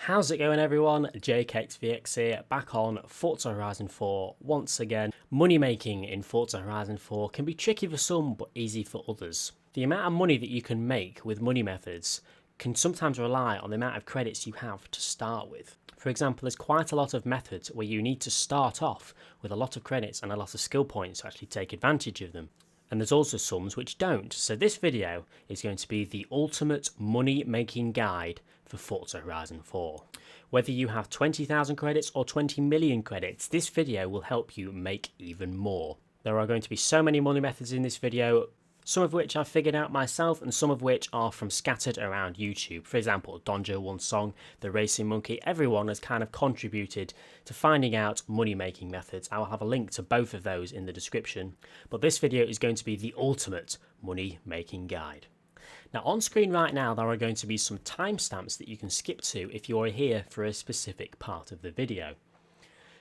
How's it going everyone? JKXVX here, back on Forza Horizon 4 once again. Money making in Forza Horizon 4 can be tricky for some but easy for others. The amount of money that you can make with money methods can sometimes rely on the amount of credits you have to start with. For example, there's quite a lot of methods where you need to start off with a lot of credits and a lot of skill points to actually take advantage of them. And there's also some which don't. So this video is going to be the ultimate money making guide for Forza Horizon 4. Whether you have 20,000 credits or 20 million credits, this video will help you make even more. There are going to be so many money methods in this video, some of which I've figured out myself and some of which are from scattered around YouTube. For example, Donjo1Song, The Racing Monkey, everyone has kind of contributed to finding out money making methods. I will have a link to both of those in the description. But this video is going to be the ultimate money making guide. Now on screen right now there are going to be some timestamps that you can skip to if you are here for a specific part of the video.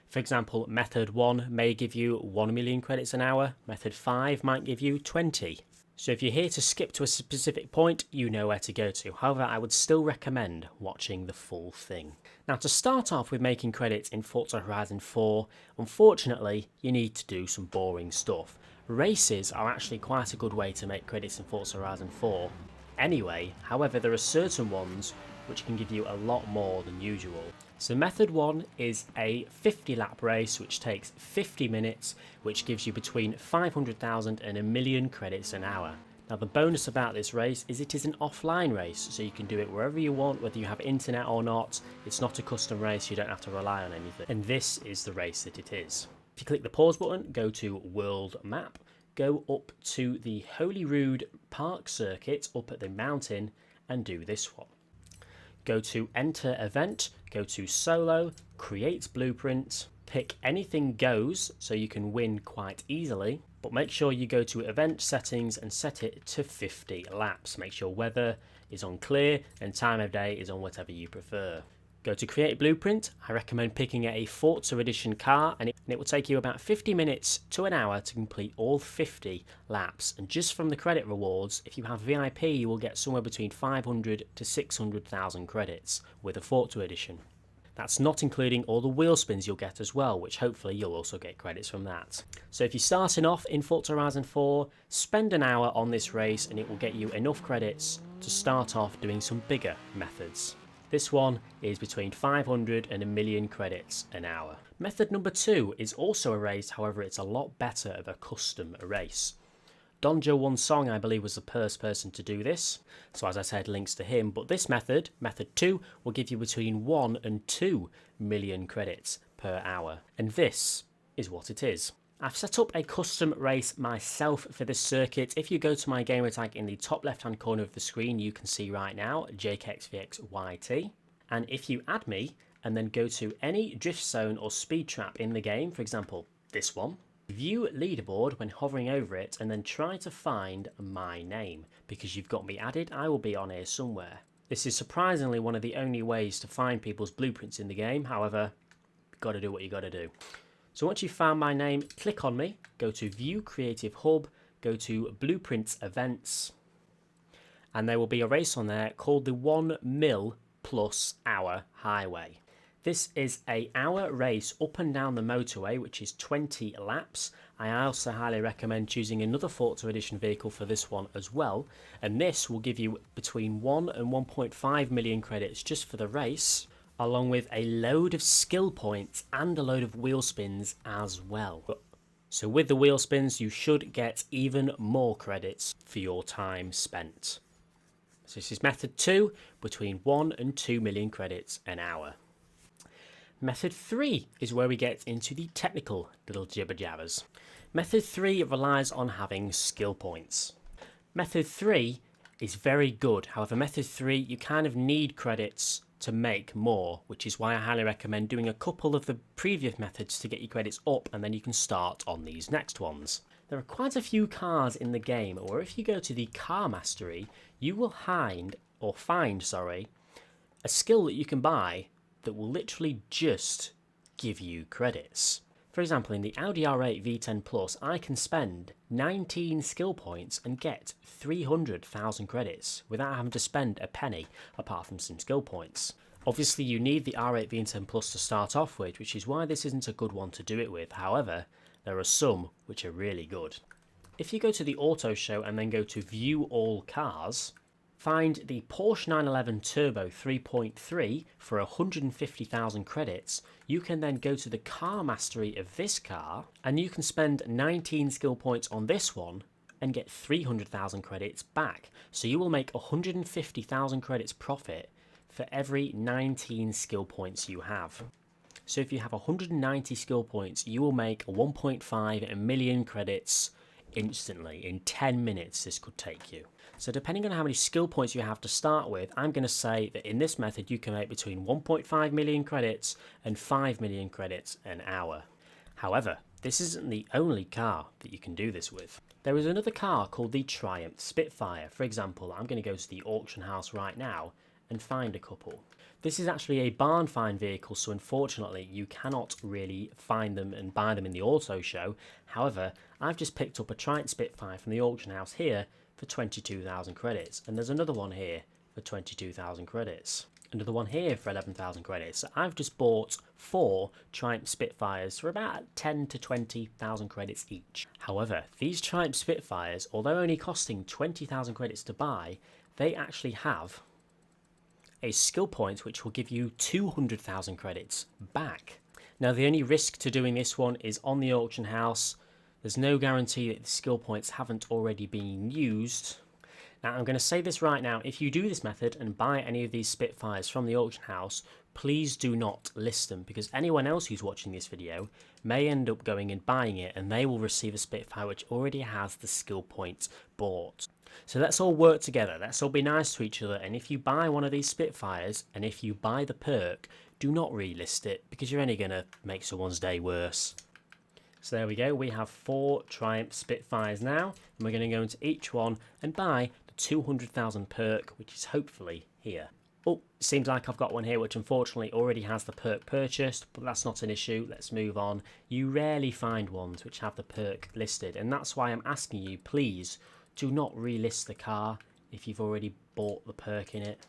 For example, method 1 may give you 1 million credits an hour, method 5 might give you 20. So if you're here to skip to a specific point, you know where to go to. However, I would still recommend watching the full thing. Now to start off with making credits in Forza Horizon 4, unfortunately you need to do some boring stuff. Races are actually quite a good way to make credits in Forza Horizon 4. Anyway, however, there are certain ones which can give you a lot more than usual. So method 1 is a 50 lap race which takes 50 minutes, which gives you between 500,000 and a million credits an hour. Now the bonus about this race is it is an offline race, so you can do it wherever you want, whether you have internet or not. It's not a custom race, you don't have to rely on anything. And this is the race that it is. If you click the pause button, go to World Map, go up to the Holyrood Park circuit up at the mountain and do this one. Go to Enter Event, go to Solo, Create Blueprint, pick Anything Goes so you can win quite easily, but make sure you go to Event Settings and set it to 50 laps. Make sure weather is on clear and time of day is on whatever you prefer. Go to Create Blueprint. I recommend picking a Forza Edition car and it will take you about 50 minutes to an hour to complete all 50 laps. And just from the credit rewards, if you have VIP, you will get somewhere between 500 to 600,000 credits with a Forza Edition. That's not including all the wheel spins you'll get as well, which hopefully you'll also get credits from that. So if you're starting off in Forza Horizon 4, spend an hour on this race and it will get you enough credits to start off doing some bigger methods. This one is between 500 and a million credits an hour. Method number 2 is also a race, however it's a lot better of a custom race. Donjo1Song I believe was the first person to do this, so as I said links to him, but this method, method 2, will give you between 1 and 2 million credits per hour. And this is what it is. I've set up a custom race myself for this circuit. If you go to my gamertag in the top left hand corner of the screen, you can see right now JKXVXYT. And if you add me and then go to any drift zone or speed trap in the game, for example this one, view leaderboard when hovering over it and then try to find my name. Because you've got me added, I will be on here somewhere. This is surprisingly one of the only ways to find people's blueprints in the game, however, you've got to do what you got to do. So once you've found my name, click on me, go to View Creative Hub, go to Blueprints Events, and there will be a race on there called the 1 plus hour highway. This is an hour race up and down the motorway, which is 20 laps. I also highly recommend choosing another Forza Edition vehicle for this one as well, and this will give you between 1 and 1.5 million credits just for the race, along with a load of skill points and a load of wheel spins as well. So with the wheel spins, you should get even more credits for your time spent. So this is method 2, between 1 and 2 million credits an hour. Method 3 is where we get into the technical little jibber jabbers. Method 3 relies on having skill points. Method 3 is very good, however method 3 you kind of need credits to make more, which is why I highly recommend doing a couple of the previous methods to get your credits up and then you can start on these next ones. There are quite a few cars in the game where if you go to the car mastery you will find a skill that you can buy that will literally just give you credits. For example, in the Audi R8 V10 Plus, I can spend 19 skill points and get 300,000 credits without having to spend a penny apart from some skill points. Obviously you need the R8 V10 Plus to start off with, which is why this isn't a good one to do it with. However, there are some which are really good. If you go to the auto show and then go to view all cars, find the Porsche 911 Turbo 3.3 for 150,000 credits. You can then go to the car mastery of this car and you can spend 19 skill points on this one and get 300,000 credits back. So you will make 150,000 credits profit for every 19 skill points you have. So if you have 190 skill points, you will make 1.5 million credits instantly. In 10 minutes this could take you. So depending on how many skill points you have to start with, I'm going to say that in this method you can make between 1.5 million credits and 5 million credits an hour. However, this isn't the only car that you can do this with. There is another car called the Triumph Spitfire. For example, I'm going to go to the auction house right now and find a couple. This is actually a barn find vehicle, so unfortunately you cannot really find them and buy them in the auto show. However, I've just picked up a Triumph Spitfire from the auction house here for 22,000 credits, and there's another one here for 22,000 credits. Another one here for 11,000 credits. So I've just bought 4 Triumph Spitfires for about 10 to 20,000 credits each. However, these Triumph Spitfires, although only costing 20,000 credits to buy, they actually have a skill point which will give you 200,000 credits back. Now the only risk to doing this one is on the auction house. There's no guarantee that the skill points haven't already been used. Now I'm going to say this right now, if you do this method and buy any of these Spitfires from the auction house, please do not list them, because anyone else who's watching this video may end up going and buying it and they will receive a Spitfire which already has the skill points bought. So let's all work together, let's all be nice to each other, and if you buy one of these Spitfires and if you buy the perk, do not relist it, because you're only going to make someone's day worse. So there we go, we have 4 Triumph Spitfires now, and we're going to go into each one and buy the 200,000 perk, which is hopefully here. Oh, seems like I've got one here which unfortunately already has the perk purchased, but that's not an issue, let's move on. You rarely find ones which have the perk listed, and that's why I'm asking you, please do not relist the car if you've already bought the perk in it.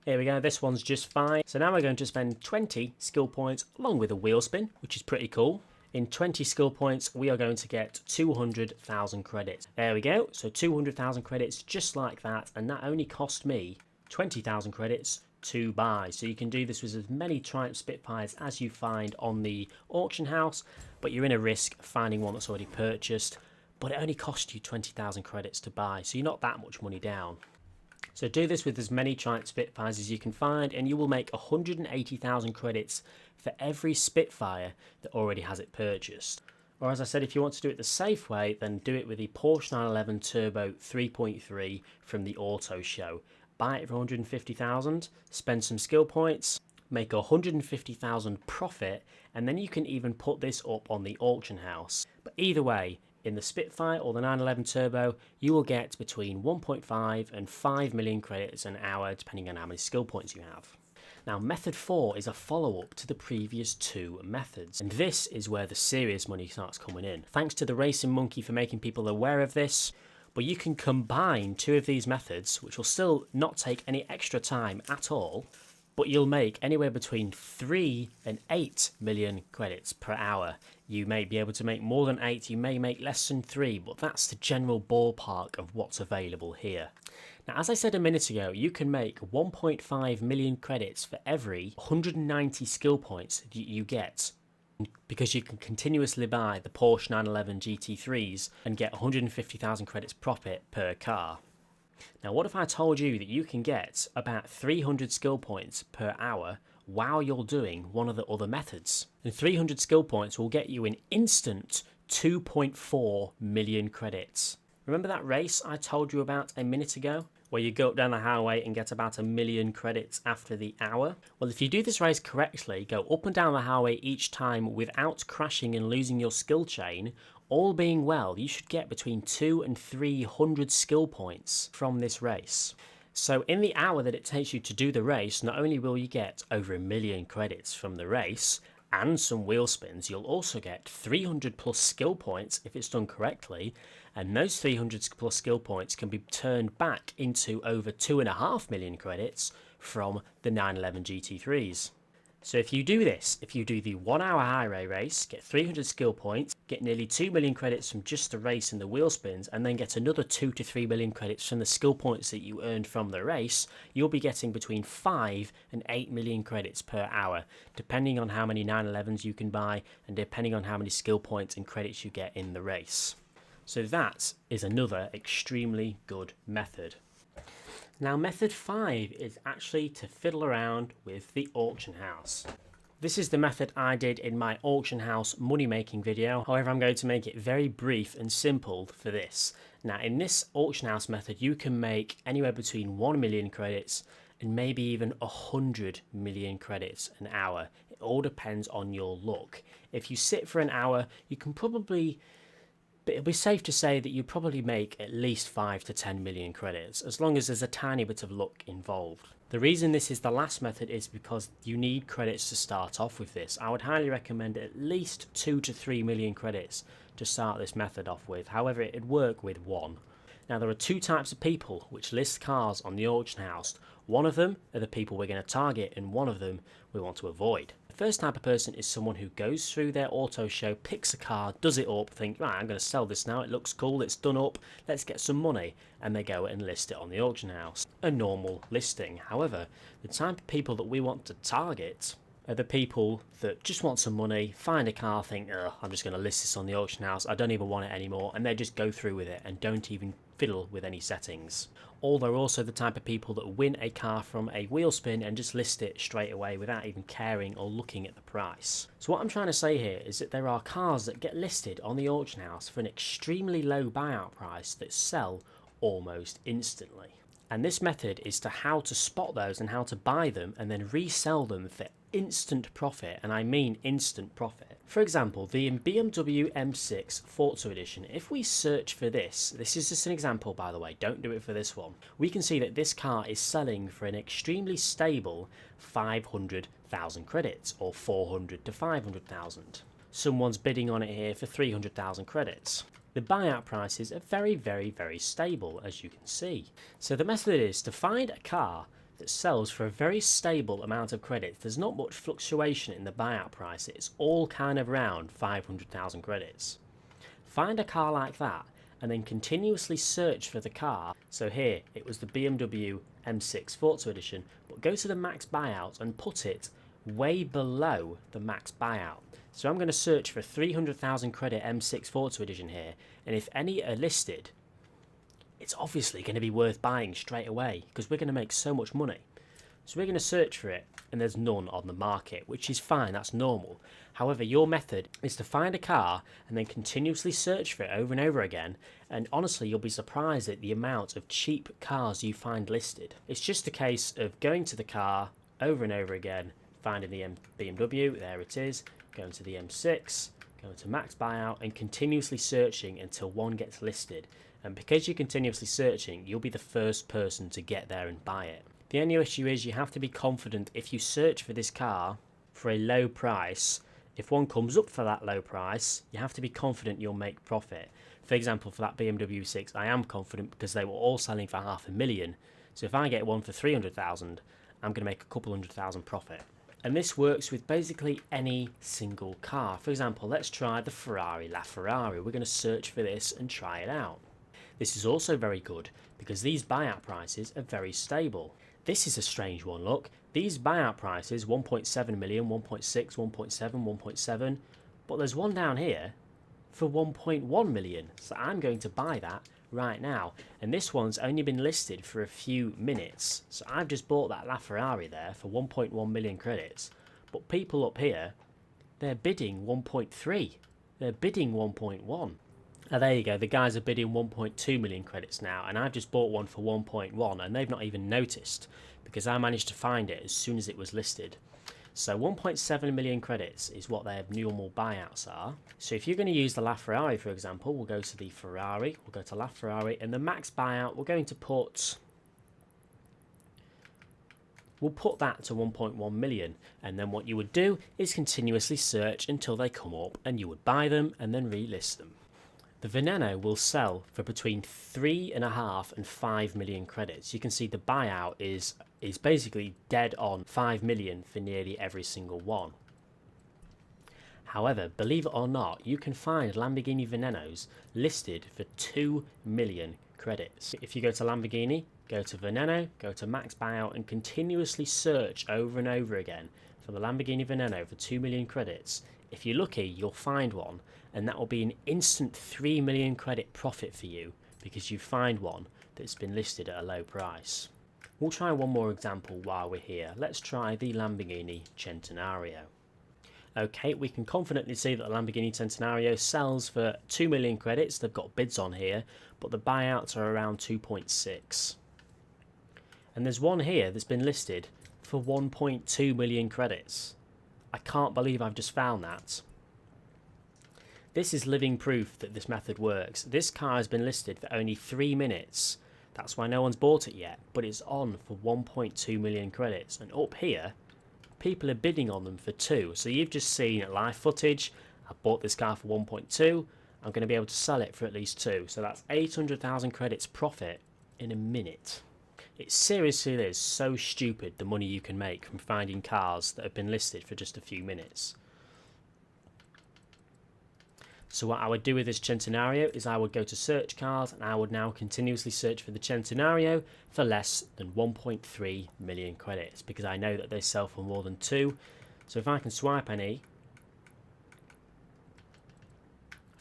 Here we go, this one's just fine. So now we're going to spend 20 skill points along with a wheel spin, which is pretty cool. In 20 skill points, we are going to get 200,000 credits. There we go, so 200,000 credits just like that, and that only cost me 20,000 credits to buy. So you can do this with as many Triumph Spitfires as you find on the auction house, but you're in a risk finding one that's already purchased, but it only cost you 20,000 credits to buy, so you're not that much money down. So do this with as many Triumph Spitfires as you can find, and you will make 180,000 credits for every Spitfire that already has it purchased. Or as I said, if you want to do it the safe way, then do it with the Porsche 911 Turbo 3.3 from the auto show. Buy it for 150,000, spend some skill points, make 150,000 profit, and then you can even put this up on the auction house. But either way, in the Spitfire or the 911 Turbo, you will get between 1.5 and 5 million credits an hour, depending on how many skill points you have. Now, method 4 is a follow-up to the previous 2 methods, and this is where the serious money starts coming in. Thanks to the Racing Monkey for making people aware of this, but you can combine 2 of these methods, which will still not take any extra time at all, but you'll make anywhere between 3 and 8 million credits per hour. You may be able to make more than 8, you may make less than 3, but that's the general ballpark of what's available here. Now, as I said a minute ago, you can make 1.5 million credits for every 190 skill points that you get, because you can continuously buy the Porsche 911 GT3s and get 150,000 credits profit per car. Now, what if I told you that you can get about 300 skill points per hour while you're doing one of the other methods? And 300 skill points will get you an instant 2.4 million credits. Remember that race I told you about a minute ago, where you go up down the highway and get about 1 million credits after the hour? Well, if you do this race correctly, go up and down the highway each time without crashing and losing your skill chain, all being well, you should get between 200 and 300 skill points from this race. So in the hour that it takes you to do the race, not only will you get over 1 million credits from the race and some wheel spins, you'll also get 300 plus skill points if it's done correctly, and those 300 plus skill points can be turned back into over 2.5 million credits from the 911 GT3s. So if you do this, if you do the 1 hour highway race, get 300 skill points, get nearly 2 million credits from just the race and the wheel spins, and then get another 2 to 3 million credits from the skill points that you earned from the race, you'll be getting between 5 and 8 million credits per hour, depending on how many 911s you can buy and depending on how many skill points and credits you get in the race. So that is another extremely good method. Now method 5 is actually to fiddle around with the auction house. This is the method I did in my auction house money making video, however I'm going to make it very brief and simple for this. Now in this auction house method you can make anywhere between 1 million credits and maybe even 100 million credits an hour. It all depends on your luck. If you sit for an hour you can probably, but it'll be safe to say that you probably make at least 5 to 10 million credits, as long as there's a tiny bit of luck involved. The reason this is the last method is because you need credits to start off with this. I would highly recommend at least 2 to 3 million credits to start this method off with, however it'd work with 1. Now there are 2 types of people which list cars on the auction house. One of them are the people we're going to target and one of them we want to avoid. The first type of person is someone who goes through their auto show, picks a car, does it up, think, right, I'm going to sell this now, it looks cool, it's done up, let's get some money, and they go and list it on the auction house. A normal listing. However, the type of people that we want to target are the people that just want some money, find a car, think, I'm just going to list this on the auction house, I don't even want it anymore, and they just go through with it and don't even fiddle with any settings. Or they're also the type of people that win a car from a wheel spin and just list it straight away without even caring or looking at the price. So what I'm trying to say here is that there are cars that get listed on the auction house for an extremely low buyout price that sell almost instantly. And this method is to how to spot those and how to buy them and then resell them for instant profit, and I mean instant profit. For example, the BMW M6 Forza edition, if we search for this is just an example by the way, don't do it for this one, we can see that this car is selling for an extremely stable 500,000 credits, or 400 to 500,000. Someone's bidding on it here for 300,000 credits. The buyout prices are very, very, very stable, as you can see. So the method is to find a car that sells for a very stable amount of credits. There's not much fluctuation in the buyout price. It's all kind of around 500,000 credits. Find a car like that and then continuously search for the car. So here it was the BMW M6 Forza edition, but go to the max buyout and put it way below the max buyout. So I'm going to search for 300,000 credit M6 Forza edition here, and if any are listed, it's obviously going to be worth buying straight away because we're going to make so much money. So we're going to search for it and there's none on the market, which is fine, that's normal. However, your method is to find a car and then continuously search for it over and over again, and honestly you'll be surprised at the amount of cheap cars you find listed. It's just a case of going to the car over and over again, finding the BMW, there it is, going to the M6, going to max buyout and continuously searching until one gets listed. And because you're continuously searching, you'll be the first person to get there and buy it. The only issue is you have to be confident if you search for this car for a low price, if one comes up for that low price, you have to be confident you'll make profit. For example, for that BMW 6, I am confident because they were all selling for 500,000. So if I get one for 300,000, I'm going to make a couple 100,000 profit. And this works with basically any single car. For example, let's try the Ferrari LaFerrari. We're going to search for this and try it out. This is also very good because these buyout prices are very stable. This is a strange one, look. These buyout prices, 1.7 million, 1.6, 1.7, 1.7, but there's one down here for 1.1 million. So I'm going to buy that right now. And this one's only been listed for a few minutes. So I've just bought that LaFerrari there for 1.1 million credits. But people up here, they're bidding 1.3. They're bidding 1.1. There you go, the guys are bidding 1.2 million credits now, and I've just bought one for 1.1, and they've not even noticed because I managed to find it as soon as it was listed. So 1.7 million credits is what their normal buyouts are. So if you're going to use the LaFerrari, for example, we'll go to the Ferrari, we'll go to LaFerrari, and the max buyout, we're going to put... We'll put that to 1.1 million, and then what you would do is continuously search until they come up, and you would buy them and then relist them. The Veneno will sell for between 3.5 and 5 million credits. You can see the buyout is is basically dead on 5 million for nearly every single one. However, believe it or not, you can find Lamborghini Venenos listed for 2 million credits. If you go to Lamborghini, go to Veneno, go to Max Buyout and continuously search over and over again for the Lamborghini Veneno for 2 million credits, if you're lucky, you'll find one, and that will be an instant 3 million credit profit for you because you find one that's been listed at a low price. We'll try one more example while we're here. Let's try the Lamborghini Centenario. Okay, we can confidently see that the Lamborghini Centenario sells for 2 million credits. They've got bids on here, but the buyouts are around 2.6. And there's one here that's been listed for 1.2 million credits. I can't believe I've just found that. This is living proof that this method works. This car has been listed for only 3 minutes. That's why no one's bought it yet, but it's on for 1.2 million credits. And up here, people are bidding on them for 2. So you've just seen live footage. I bought this car for 1.2. I'm going to be able to sell it for at least 2. So that's 800,000 credits profit in a minute. It seriously is so stupid the money you can make from finding cars that have been listed for just a few minutes. So what I would do with this Centenario is I would go to search cars and I would now continuously search for the Centenario for less than 1.3 million credits because I know that they sell for more than 2. So if I can swipe any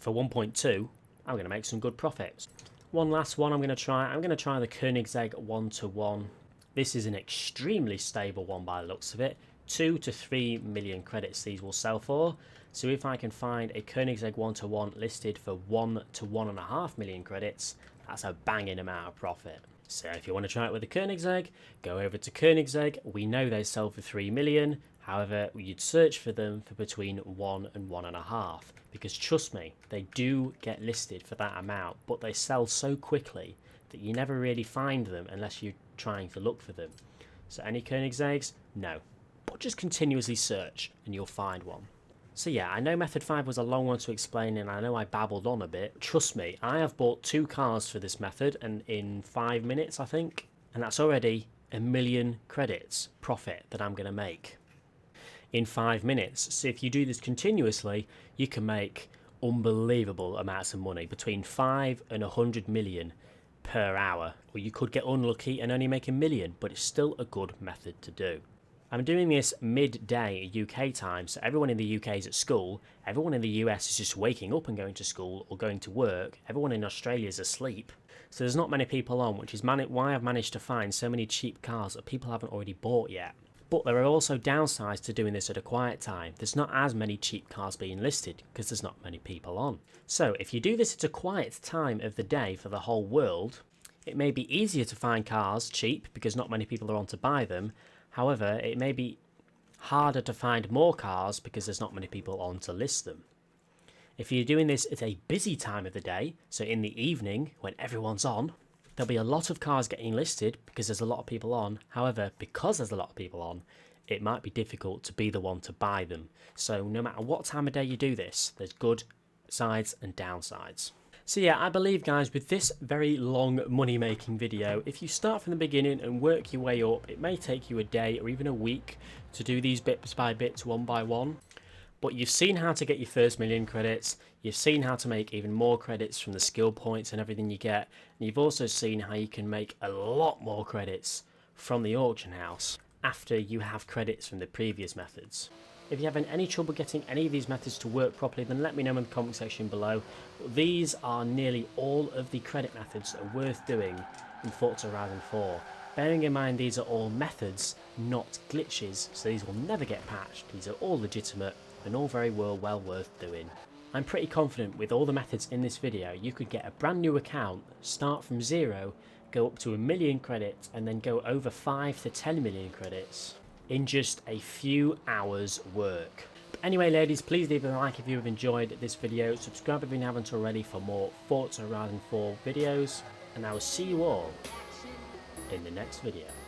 for 1.2, I'm going to make some good profits. One last one I'm going to try. I'm going to try the Koenigsegg 1-to-1. This is an extremely stable one by the looks of it. 2 to 3 million credits these will sell for. So if I can find a Koenigsegg 1-to-1 listed for 1 to 1.5 million credits, that's a banging amount of profit. So if you want to try it with a Koenigsegg, go over to Koenigsegg. We know they sell for 3 million. However, you'd search for them for between 1 and 1.5. Because trust me, they do get listed for that amount, but they sell so quickly that you never really find them unless you're trying to look for them. So any Koenigsegg's? No. But just continuously search and you'll find one. So yeah, I know method 5 was a long one to explain and I know I babbled on a bit. Trust me, I have bought 2 cars for this method and in 5 minutes I think. And that's already 1 million credits profit that I'm going to make in 5 minutes. So if you do this continuously, you can make unbelievable amounts of money, between 5 and 100 million per hour. Or you could get unlucky and only make 1 million, but it's still a good method to do. I'm doing this midday UK time, so everyone in the UK is at school, everyone in the US is just waking up and going to school or going to work, everyone in Australia is asleep, so there's not many people on, which is why I've managed to find so many cheap cars that people haven't already bought yet. But there are also downsides to doing this at a quiet time. There's not as many cheap cars being listed because there's not many people on. So if you do this at a quiet time of the day for the whole world, it may be easier to find cars cheap because not many people are on to buy them. However, it may be harder to find more cars because there's not many people on to list them. If you're doing this at a busy time of the day, so in the evening when everyone's on, there'll be a lot of cars getting listed because there's a lot of people on. However, because there's a lot of people on, it might be difficult to be the one to buy them. So no matter what time of day you do this, there's good sides and downsides. So yeah, I believe guys, with this very long money making video, if you start from the beginning and work your way up, it may take you a day or even a week to do these bits by bits, one by one. But you've seen how to get your first 1 million credits, you've seen how to make even more credits from the skill points and everything you get, and you've also seen how you can make a lot more credits from the auction house after you have credits from the previous methods. If you're having any trouble getting any of these methods to work properly, then let me know in the comment section below. These are nearly all of the credit methods that are worth doing in Forza Horizon 4. Bearing in mind these are all methods, not glitches, so these will never get patched. These are all legitimate and all very well worth doing. I'm pretty confident with all the methods in this video, you could get a brand new account, start from 0, go up to 1 million credits, and then go over 5 to 10 million credits in just a few hours work. But anyway ladies, please leave a like if you have enjoyed this video, subscribe if you haven't already for more Forza Horizon 4 videos, and I will see you all in the next video.